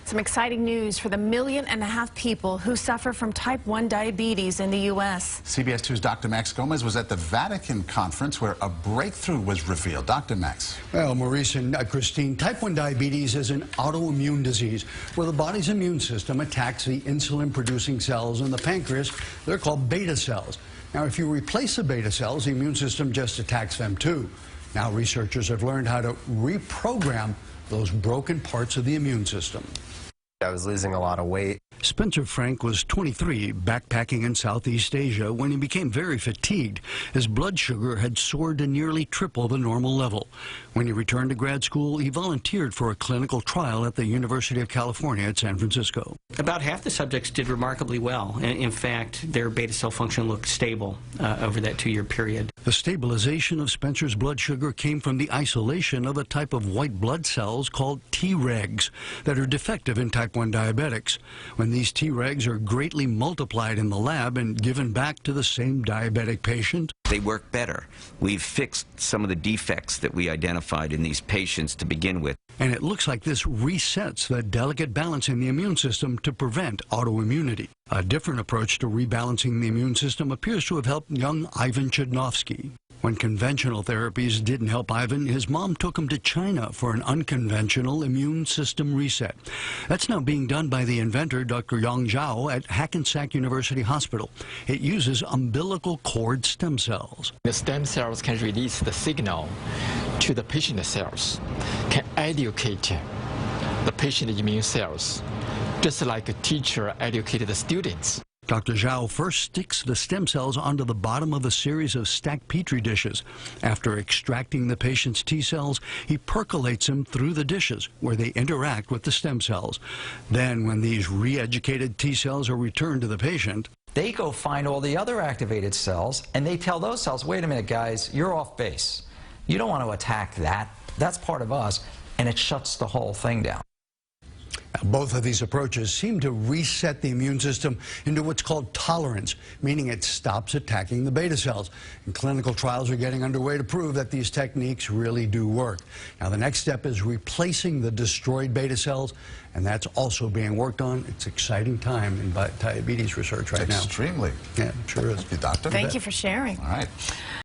Some exciting news for the 1.5 million people who suffer from type 1 diabetes in the U.S. CBS 2's Dr. Max Gomez was at the Vatican conference where a breakthrough was revealed. Dr. Max. Well, Maurice and Christine, type 1 diabetes is an autoimmune disease where the body's immune system attacks the insulin-producing cells in the pancreas. They're called beta cells. Now, if you replace the beta cells, the immune system just attacks them too. Now, researchers have learned how to reprogram those broken parts of the immune system. I was losing a lot of weight. Spencer Frank was 23, backpacking in Southeast Asia when he became very fatigued. His blood sugar had soared to nearly triple the normal level. When he returned to grad school, he volunteered for a clinical trial at the University of California at San Francisco. About half the subjects did remarkably well. In fact, their beta cell function looked stable over that 2-year period. The stabilization of Spencer's blood sugar came from the isolation of a type of white blood cells called Tregs that are defective in type 1 diabetics. When these Tregs are greatly multiplied in the lab and given back to the same diabetic patient, they work better. We've fixed some of the defects that we identified in these patients to begin with. And it looks like this resets the delicate balance in the immune system to prevent autoimmunity. A different approach to rebalancing the immune system appears to have helped young Ivan Chudnovsky. When conventional therapies didn't help Ivan, his mom took him to China for an unconventional immune system reset. That's now being done by the inventor, Dr. Yang Zhao, at Hackensack University Hospital. It uses umbilical cord stem cells. The stem cells can release the signal to the patient cells, can educate the patient immune cells, just like a teacher educated the students. Dr. Zhao first sticks the stem cells onto the bottom of a series of stacked Petri dishes. After extracting the patient's T cells, he percolates them through the dishes where they interact with the stem cells. Then, when these re-educated T cells are returned to the patient, they go find all the other activated cells and they tell those cells, wait a minute guys, you're off base. You don't want to attack that. That's part of us. And it shuts the whole thing down. Both of these approaches seem to reset the immune system into what's called tolerance, meaning it stops attacking the beta cells. And clinical trials are getting underway to prove that these techniques really do work. Now, the next step is replacing the destroyed beta cells, and that's also being worked on. It's an exciting time in diabetes research right now. Extremely. Yeah, it sure is. Doctor. Thank you for sharing. All right.